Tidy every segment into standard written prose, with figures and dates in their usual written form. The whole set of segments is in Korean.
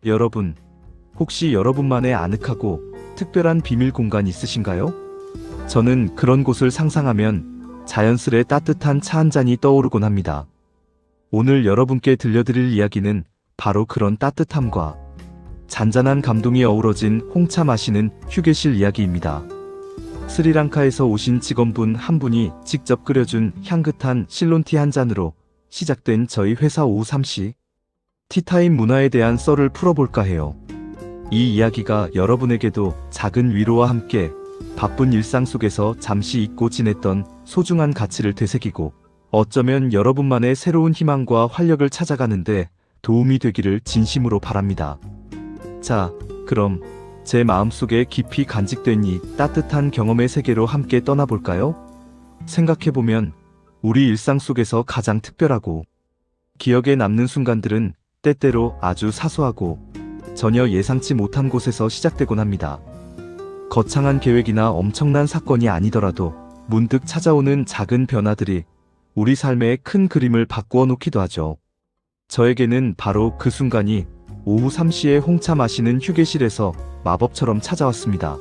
여러분, 혹시 여러분만의 아늑하고 특별한 비밀 공간 있으신가요? 저는 그런 곳을 상상하면 자연스레 따뜻한 차 한 잔이 떠오르곤 합니다. 오늘 여러분께 들려드릴 이야기는 바로 그런 따뜻함과 잔잔한 감동이 어우러진 홍차 마시는 휴게실 이야기입니다. 스리랑카에서 오신 직원분 한 분이 직접 끓여준 향긋한 실론티 한 잔으로 시작된 저희 회사 오후 3시 티타임 문화에 대한 썰을 풀어볼까 해요. 이 이야기가 여러분에게도 작은 위로와 함께 바쁜 일상 속에서 잠시 잊고 지냈던 소중한 가치를 되새기고 어쩌면 여러분만의 새로운 희망과 활력을 찾아가는데 도움이 되기를 진심으로 바랍니다. 자, 그럼 제 마음속에 깊이 간직된 이 따뜻한 경험의 세계로 함께 떠나볼까요? 생각해보면 우리 일상 속에서 가장 특별하고 기억에 남는 순간들은 때때로 아주 사소하고 전혀 예상치 못한 곳에서 시작되곤 합니다. 거창한 계획이나 엄청난 사건이 아니더라도 문득 찾아오는 작은 변화들이 우리 삶의 큰 그림을 바꾸어 놓기도 하죠. 저에게는 바로 그 순간이 오후 3시에 홍차 마시는 휴게실에서 마법처럼 찾아왔습니다.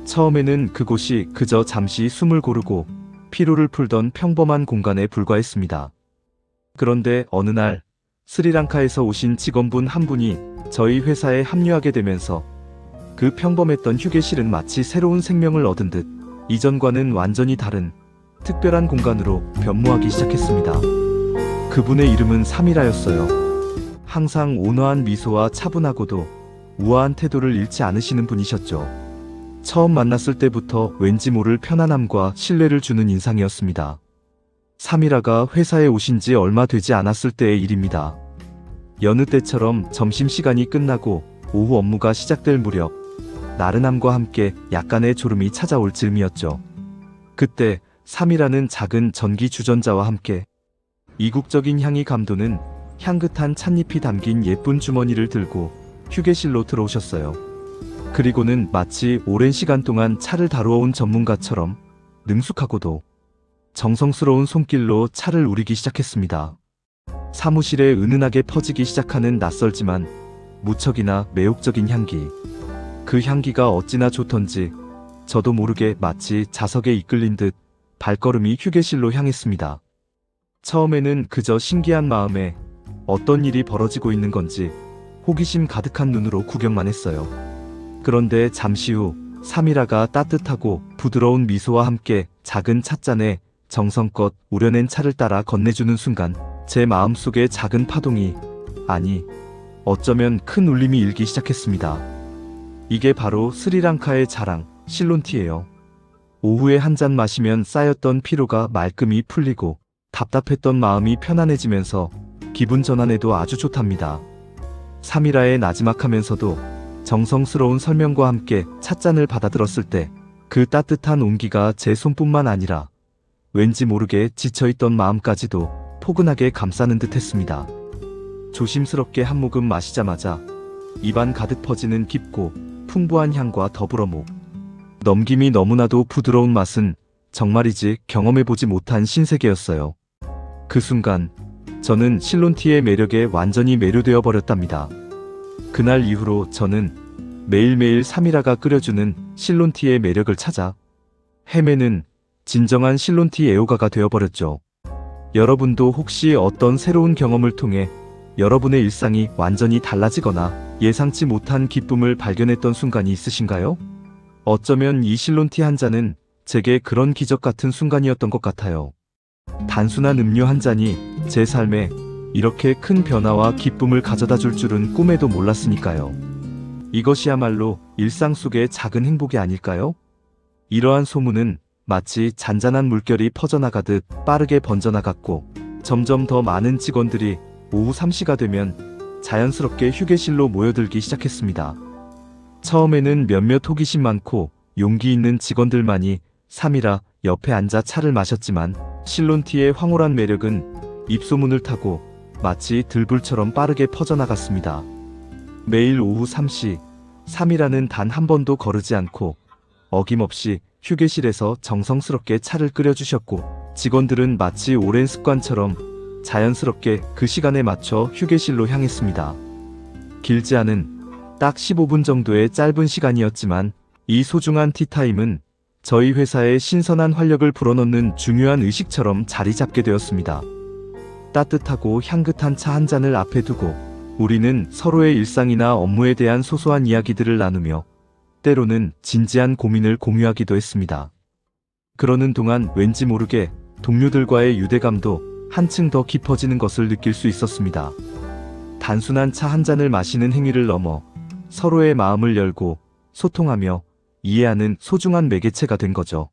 처음에는 그곳이 그저 잠시 숨을 고르고 피로를 풀던 평범한 공간에 불과했습니다. 그런데 어느 날 스리랑카에서 오신 직원분 한 분이 저희 회사에 합류하게 되면서 그 평범했던 휴게실은 마치 새로운 생명을 얻은 듯 이전과는 완전히 다른 특별한 공간으로 변모하기 시작했습니다. 그분의 이름은 사미라였어요. 항상 온화한 미소와 차분하고도 우아한 태도를 잃지 않으시는 분이셨죠. 처음 만났을 때부터 왠지 모를 편안함과 신뢰를 주는 인상이었습니다. 사미라가 회사에 오신 지 얼마 되지 않았을 때의 일입니다. 여느 때처럼 점심시간이 끝나고 오후 업무가 시작될 무렵 나른함과 함께 약간의 졸음이 찾아올 즈음이었죠. 그때 사미라는 작은 전기 주전자와 함께 이국적인 향이 감도는 향긋한 찻잎이 담긴 예쁜 주머니를 들고 휴게실로 들어오셨어요. 그리고는 마치 오랜 시간 동안 차를 다루어온 전문가처럼 능숙하고도 정성스러운 손길로 차를 우리기 시작했습니다. 사무실에 은은하게 퍼지기 시작하는 낯설지만 무척이나 매혹적인 향기. 그 향기가 어찌나 좋던지 저도 모르게 마치 자석에 이끌린 듯 발걸음이 휴게실로 향했습니다. 처음에는 그저 신기한 마음에 어떤 일이 벌어지고 있는 건지 호기심 가득한 눈으로 구경만 했어요. 그런데 잠시 후 사미라가 따뜻하고 부드러운 미소와 함께 작은 찻잔에 정성껏 우려낸 차를 따라 건네주는 순간 제 마음속에 작은 파동이, 아니 어쩌면 큰 울림이 일기 시작했습니다. 이게 바로 스리랑카의 자랑, 실론티예요. 오후에 한 잔 마시면 쌓였던 피로가 말끔히 풀리고 답답했던 마음이 편안해지면서 기분 전환에도 아주 좋답니다. 사미라의 나지막하면서도 정성스러운 설명과 함께 찻잔을 받아들었을 때 그 따뜻한 온기가 제 손뿐만 아니라 왠지 모르게 지쳐있던 마음까지도 포근하게 감싸는 듯 했습니다. 조심스럽게 한 모금 마시자마자 입안 가득 퍼지는 깊고 풍부한 향과 더불어 넘김이 너무나도 부드러운 맛은 정말이지 경험해보지 못한 신세계였어요. 그 순간 저는 실론티의 매력에 완전히 매료되어 버렸답니다. 그날 이후로 저는 매일매일 사미라가 끓여주는 실론티의 매력을 찾아 헤매는 진정한 실론티 애호가가 되어버렸죠. 여러분도 혹시 어떤 새로운 경험을 통해 여러분의 일상이 완전히 달라지거나 예상치 못한 기쁨을 발견했던 순간이 있으신가요? 어쩌면 이 실론티 한 잔은 제게 그런 기적 같은 순간이었던 것 같아요. 단순한 음료 한 잔이 제 삶에 이렇게 큰 변화와 기쁨을 가져다 줄 줄은 꿈에도 몰랐으니까요. 이것이야말로 일상 속의 작은 행복이 아닐까요? 이러한 소문은 마치 잔잔한 물결이 퍼져나가듯 빠르게 번져나갔고 점점 더 많은 직원들이 오후 3시가 되면 자연스럽게 휴게실로 모여들기 시작했습니다. 처음에는 몇몇 호기심 많고 용기 있는 직원들만이 사미라 옆에 앉아 차를 마셨지만 실론티의 황홀한 매력은 입소문을 타고 마치 들불처럼 빠르게 퍼져나갔습니다. 매일 오후 3시, 사미라는 단 한 번도 거르지 않고 어김없이 휴게실에서 정성스럽게 차를 끓여주셨고 직원들은 마치 오랜 습관처럼 자연스럽게 그 시간에 맞춰 휴게실로 향했습니다. 길지 않은 딱 15분 정도의 짧은 시간이었지만 이 소중한 티타임은 저희 회사에 신선한 활력을 불어넣는 중요한 의식처럼 자리 잡게 되었습니다. 따뜻하고 향긋한 차 한 잔을 앞에 두고 우리는 서로의 일상이나 업무에 대한 소소한 이야기들을 나누며 때로는 진지한 고민을 공유하기도 했습니다. 그러는 동안 왠지 모르게 동료들과의 유대감도 한층 더 깊어지는 것을 느낄 수 있었습니다. 단순한 차 한 잔을 마시는 행위를 넘어 서로의 마음을 열고 소통하며 이해하는 소중한 매개체가 된 거죠.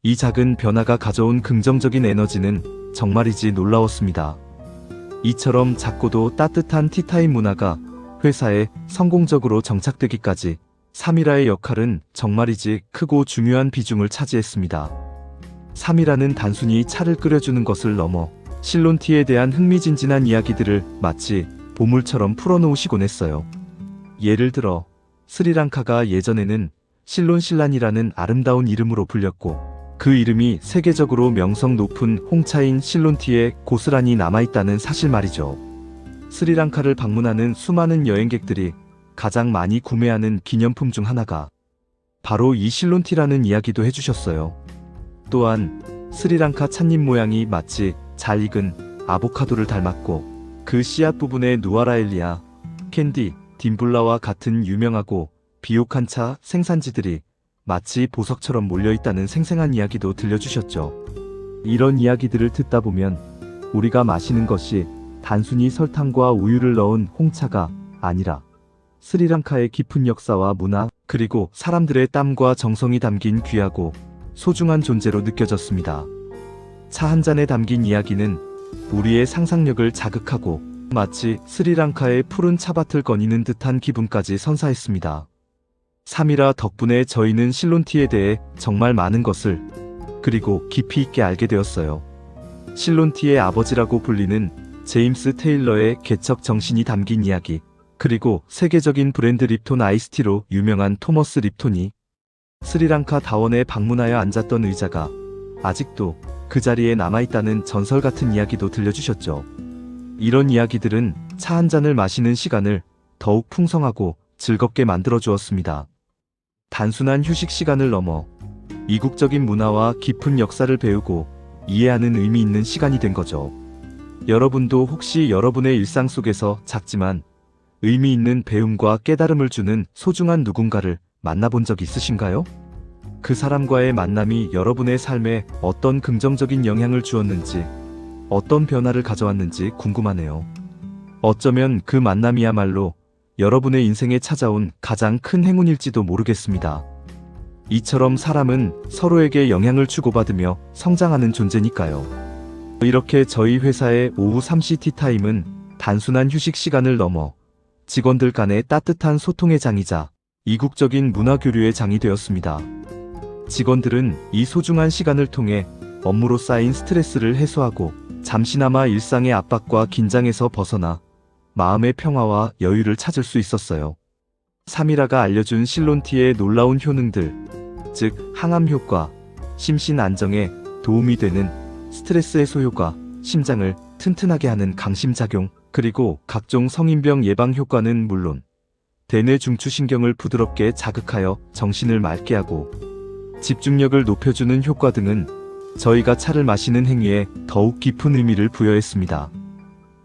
이 작은 변화가 가져온 긍정적인 에너지는 정말이지 놀라웠습니다. 이처럼 작고도 따뜻한 티타임 문화가 회사에 성공적으로 정착되기까지 3일아의 역할은 정말이지 크고 중요한 비중을 차지했습니다. 3일아는 단순히 차를 끓여주는 것을 넘어 실론티에 대한 흥미진진한 이야기들을 마치 보물처럼 풀어놓으시곤 했어요. 예를 들어 스리랑카가 예전에는 실론실란이라는 아름다운 이름으로 불렸고 그 이름이 세계적으로 명성 높은 홍차인 실론티에 고스란히 남아있다는 사실 말이죠. 스리랑카를 방문하는 수많은 여행객들이 가장 많이 구매하는 기념품 중 하나가 바로 이 실론티라는 이야기도 해주셨어요. 또한 스리랑카 찻잎 모양이 마치 잘 익은 아보카도를 닮았고 그 씨앗 부분의 누아라엘리아, 캔디, 딤블라와 같은 유명하고 비옥한 차 생산지들이 마치 보석처럼 몰려있다는 생생한 이야기도 들려주셨죠. 이런 이야기들을 듣다 보면 우리가 마시는 것이 단순히 설탕과 우유를 넣은 홍차가 아니라 스리랑카의 깊은 역사와 문화, 그리고 사람들의 땀과 정성이 담긴 귀하고 소중한 존재로 느껴졌습니다. 차 한 잔에 담긴 이야기는 우리의 상상력을 자극하고 마치 스리랑카의 푸른 차밭을 거니는 듯한 기분까지 선사했습니다. 3일아 덕분에 저희는 실론티에 대해 정말 많은 것을 그리고 깊이 있게 알게 되었어요. 실론티의 아버지라고 불리는 제임스 테일러의 개척 정신이 담긴 이야기, 그리고 세계적인 브랜드 립톤 아이스티로 유명한 토머스 립톤이 스리랑카 다원에 방문하여 앉았던 의자가 아직도 그 자리에 남아있다는 전설 같은 이야기도 들려주셨죠. 이런 이야기들은 차 한 잔을 마시는 시간을 더욱 풍성하고 즐겁게 만들어 주었습니다. 단순한 휴식 시간을 넘어 이국적인 문화와 깊은 역사를 배우고 이해하는 의미 있는 시간이 된 거죠. 여러분도 혹시 여러분의 일상 속에서 작지만 의미 있는 배움과 깨달음을 주는 소중한 누군가를 만나본 적 있으신가요? 그 사람과의 만남이 여러분의 삶에 어떤 긍정적인 영향을 주었는지, 어떤 변화를 가져왔는지 궁금하네요. 어쩌면 그 만남이야말로 여러분의 인생에 찾아온 가장 큰 행운일지도 모르겠습니다. 이처럼 사람은 서로에게 영향을 주고받으며 성장하는 존재니까요. 이렇게 저희 회사의 오후 3시 티타임은 단순한 휴식 시간을 넘어 직원들 간의 따뜻한 소통의 장이자 이국적인 문화교류의 장이 되었습니다. 직원들은 이 소중한 시간을 통해 업무로 쌓인 스트레스를 해소하고 잠시나마 일상의 압박과 긴장에서 벗어나 마음의 평화와 여유를 찾을 수 있었어요. 3일아가 알려준 실론티의 놀라운 효능들, 즉 항암 효과, 심신 안정에 도움이 되는 스트레스 해소 효과, 심장을 튼튼하게 하는 강심작용, 그리고 각종 성인병 예방 효과는 물론 대뇌 중추신경을 부드럽게 자극하여 정신을 맑게 하고 집중력을 높여주는 효과 등은 저희가 차를 마시는 행위에 더욱 깊은 의미를 부여했습니다.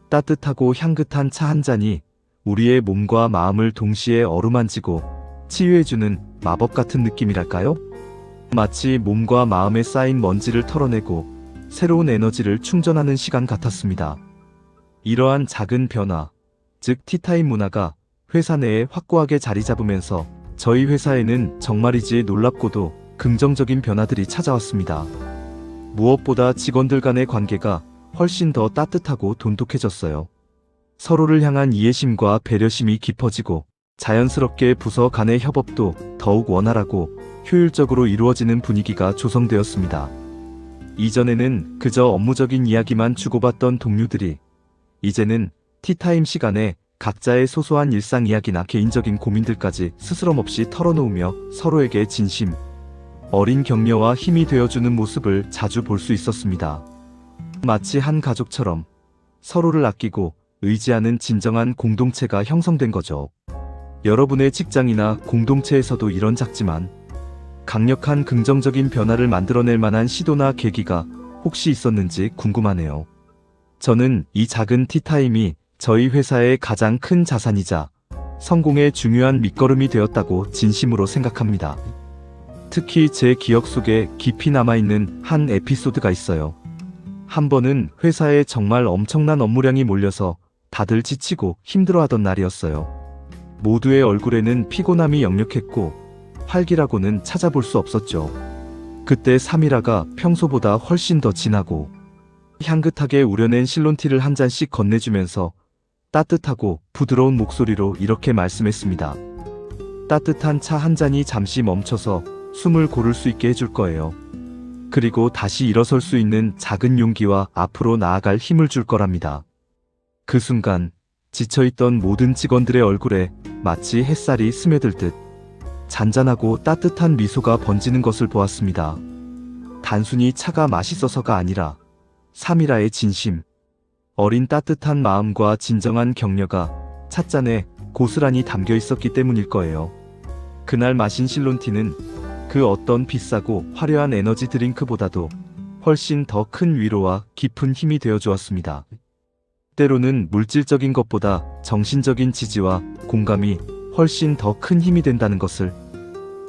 따뜻하고 향긋한 차 한 잔이 우리의 몸과 마음을 동시에 어루만지고 치유해주는 마법 같은 느낌이랄까요? 마치 몸과 마음에 쌓인 먼지를 털어내고 새로운 에너지를 충전하는 시간 같았습니다. 이러한 작은 변화, 즉 티타임 문화가 회사 내에 확고하게 자리 잡으면서 저희 회사에는 정말이지 놀랍고도 긍정적인 변화들이 찾아왔습니다. 무엇보다 직원들 간의 관계가 훨씬 더 따뜻하고 돈독해졌어요. 서로를 향한 이해심과 배려심이 깊어지고 자연스럽게 부서 간의 협업도 더욱 원활하고 효율적으로 이루어지는 분위기가 조성되었습니다. 이전에는 그저 업무적인 이야기만 주고받던 동료들이 이제는 티타임 시간에 각자의 소소한 일상 이야기나 개인적인 고민들까지 스스럼 없이 털어놓으며 서로에게 진심, 어린 격려와 힘이 되어주는 모습을 자주 볼 수 있었습니다. 마치 한 가족처럼 서로를 아끼고 의지하는 진정한 공동체가 형성된 거죠. 여러분의 직장이나 공동체에서도 이런 작지만 강력한 긍정적인 변화를 만들어낼 만한 시도나 계기가 혹시 있었는지 궁금하네요. 저는 이 작은 티타임이 저희 회사의 가장 큰 자산이자 성공의 중요한 밑거름이 되었다고 진심으로 생각합니다. 특히 제 기억 속에 깊이 남아있는 한 에피소드가 있어요. 한 번은 회사에 정말 엄청난 업무량이 몰려서 다들 지치고 힘들어하던 날이었어요. 모두의 얼굴에는 피곤함이 역력했고 활기라고는 찾아볼 수 없었죠. 그때 사미라가 평소보다 훨씬 더 진하고 향긋하게 우려낸 실론티를 한 잔씩 건네주면서 따뜻하고 부드러운 목소리로 이렇게 말씀했습니다. 따뜻한 차 한 잔이 잠시 멈춰서 숨을 고를 수 있게 해줄 거예요. 그리고 다시 일어설 수 있는 작은 용기와 앞으로 나아갈 힘을 줄 거랍니다. 그 순간 지쳐있던 모든 직원들의 얼굴에 마치 햇살이 스며들듯 잔잔하고 따뜻한 미소가 번지는 것을 보았습니다. 단순히 차가 맛있어서가 아니라 사미라의 진심, 어린 따뜻한 마음과 진정한 격려가 찻잔에 고스란히 담겨 있었기 때문일 거예요. 그날 마신 실론티는 그 어떤 비싸고 화려한 에너지 드링크보다도 훨씬 더 큰 위로와 깊은 힘이 되어 주었습니다. 때로는 물질적인 것보다 정신적인 지지와 공감이 훨씬 더 큰 힘이 된다는 것을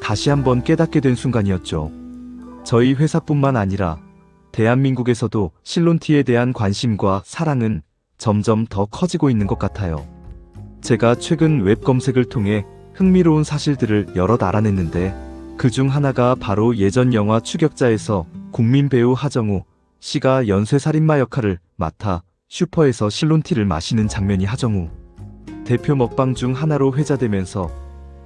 다시 한번 깨닫게 된 순간이었죠. 저희 회사뿐만 아니라 대한민국에서도 실론티에 대한 관심과 사랑은 점점 더 커지고 있는 것 같아요. 제가 최근 웹 검색을 통해 흥미로운 사실들을 여럿 알아냈는데 그중 하나가 바로 예전 영화 추격자에서 국민 배우 하정우 씨가 연쇄살인마 역할을 맡아 슈퍼에서 실론티를 마시는 장면이 하정우 대표 먹방 중 하나로 회자되면서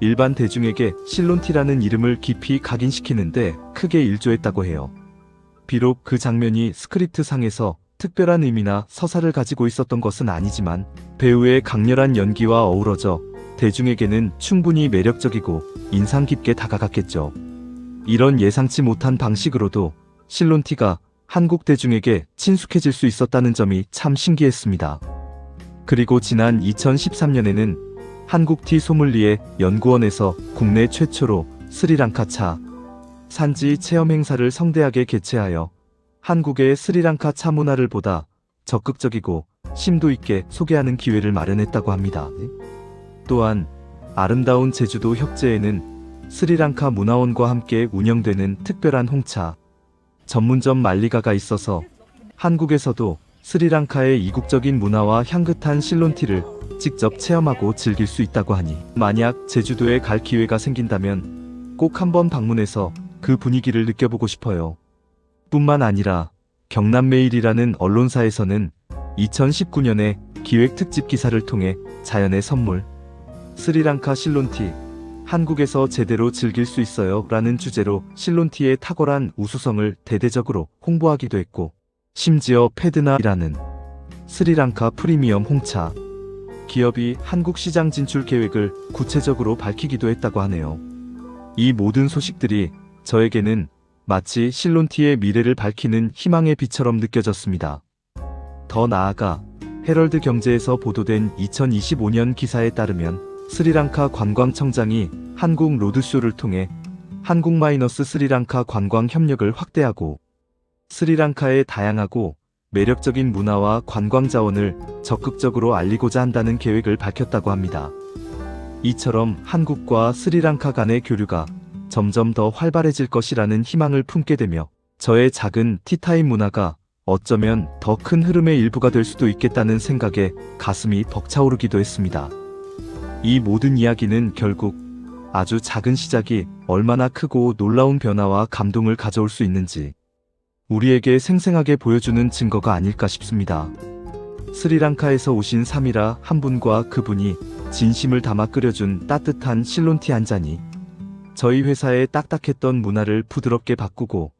일반 대중에게 실론티라는 이름을 깊이 각인시키는데 크게 일조했다고 해요. 비록 그 장면이 스크립트상에서 특별한 의미나 서사를 가지고 있었던 것은 아니지만 배우의 강렬한 연기와 어우러져 대중에게는 충분히 매력적이고 인상 깊게 다가갔겠죠. 이런 예상치 못한 방식으로도 실론티가 한국 대중에게 친숙해질 수 있었다는 점이 참 신기했습니다. 그리고 지난 2013년에는 한국티 소믈리에 연구원에서 국내 최초로 스리랑카 차 산지 체험 행사를 성대하게 개최하여 한국의 스리랑카 차 문화를 보다 적극적이고 심도 있게 소개하는 기회를 마련했다고 합니다. 또한 아름다운 제주도 협재에는 스리랑카 문화원과 함께 운영되는 특별한 홍차 전문점 말리가가 있어서 한국에서도 스리랑카의 이국적인 문화와 향긋한 실론티를 직접 체험하고 즐길 수 있다고 하니 만약 제주도에 갈 기회가 생긴다면 꼭 한번 방문해서 그 분위기를 느껴보고 싶어요. 뿐만 아니라 경남메일이라는 언론사에서는 2019년에 기획 특집 기사를 통해 자연의 선물 스리랑카 실론티 한국에서 제대로 즐길 수 있어요 라는 주제로 실론티의 탁월한 우수성을 대대적으로 홍보하기도 했고 심지어 페드나라는 스리랑카 프리미엄 홍차 기업이 한국 시장 진출 계획을 구체적으로 밝히기도 했다고 하네요. 이 모든 소식들이 저에게는 마치 실론티의 미래를 밝히는 희망의 빛처럼 느껴졌습니다. 더 나아가 헤럴드 경제에서 보도된 2025년 기사에 따르면 스리랑카 관광청장이 한국 로드쇼를 통해 한국-스리랑카 관광 협력을 확대하고 스리랑카의 다양하고 매력적인 문화와 관광 자원을 적극적으로 알리고자 한다는 계획을 밝혔다고 합니다. 이처럼 한국과 스리랑카 간의 교류가 점점 더 활발해질 것이라는 희망을 품게 되며 저의 작은 티타임 문화가 어쩌면 더 큰 흐름의 일부가 될 수도 있겠다는 생각에 가슴이 벅차오르기도 했습니다. 이 모든 이야기는 결국 아주 작은 시작이 얼마나 크고 놀라운 변화와 감동을 가져올 수 있는지 우리에게 생생하게 보여주는 증거가 아닐까 싶습니다. 스리랑카에서 오신 사미라 한 분과 그분이 진심을 담아 끓여준 따뜻한 실론티 한 잔이 저희 회사의 딱딱했던 문화를 부드럽게 바꾸고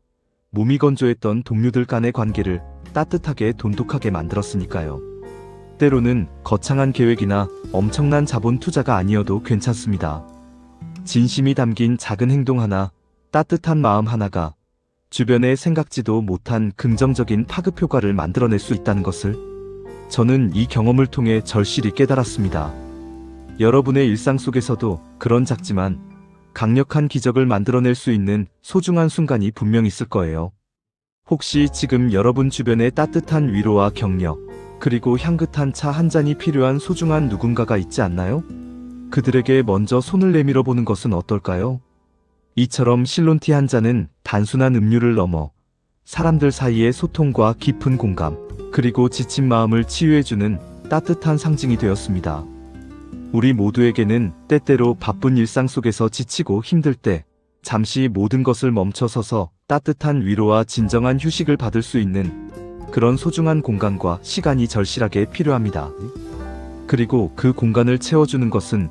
몸이 건조했던 동료들 간의 관계를 따뜻하게 돈독하게 만들었으니까요. 때로는 거창한 계획이나 엄청난 자본 투자가 아니어도 괜찮습니다. 진심이 담긴 작은 행동 하나, 따뜻한 마음 하나가 주변에 생각지도 못한 긍정적인 파급 효과를 만들어낼 수 있다는 것을 저는 이 경험을 통해 절실히 깨달았습니다. 여러분의 일상 속에서도 그런 작지만 강력한 기적을 만들어낼 수 있는 소중한 순간이 분명 있을 거예요. 혹시 지금 여러분 주변에 따뜻한 위로와 격려, 그리고 향긋한 차 한 잔이 필요한 소중한 누군가가 있지 않나요? 그들에게 먼저 손을 내밀어 보는 것은 어떨까요? 이처럼 실론티 한 잔은 단순한 음료를 넘어 사람들 사이의 소통과 깊은 공감, 그리고 지친 마음을 치유해주는 따뜻한 상징이 되었습니다. 우리 모두에게는 때때로 바쁜 일상 속에서 지치고 힘들 때 잠시 모든 것을 멈춰서서 따뜻한 위로와 진정한 휴식을 받을 수 있는 그런 소중한 공간과 시간이 절실하게 필요합니다. 그리고 그 공간을 채워주는 것은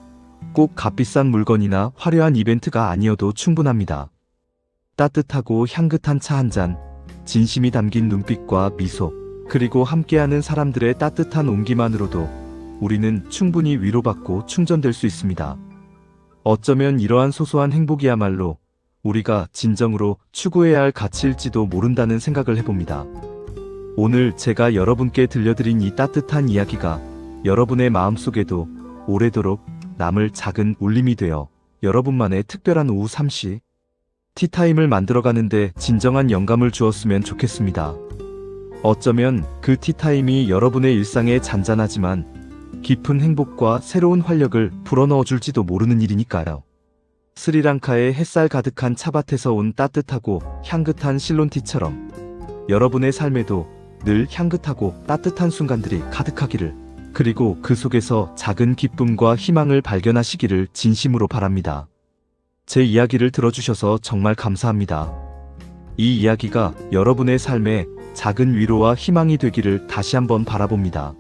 꼭 값비싼 물건이나 화려한 이벤트가 아니어도 충분합니다. 따뜻하고 향긋한 차 한 잔, 진심이 담긴 눈빛과 미소, 그리고 함께하는 사람들의 따뜻한 온기만으로도 우리는 충분히 위로받고 충전될 수 있습니다. 어쩌면 이러한 소소한 행복이야말로 우리가 진정으로 추구해야 할 가치일지도 모른다는 생각을 해봅니다. 오늘 제가 여러분께 들려드린 이 따뜻한 이야기가 여러분의 마음속에도 오래도록 남을 작은 울림이 되어 여러분만의 특별한 오후 3시 티타임을 만들어가는데 진정한 영감을 주었으면 좋겠습니다. 어쩌면 그 티타임이 여러분의 일상에 잔잔하지만 깊은 행복과 새로운 활력을 불어넣어 줄지도 모르는 일이니까요. 스리랑카의 햇살 가득한 차밭에서 온 따뜻하고 향긋한 실론티처럼 여러분의 삶에도 늘 향긋하고 따뜻한 순간들이 가득하기를, 그리고 그 속에서 작은 기쁨과 희망을 발견하시기를 진심으로 바랍니다. 제 이야기를 들어주셔서 정말 감사합니다. 이 이야기가 여러분의 삶에 작은 위로와 희망이 되기를 다시 한번 바라봅니다.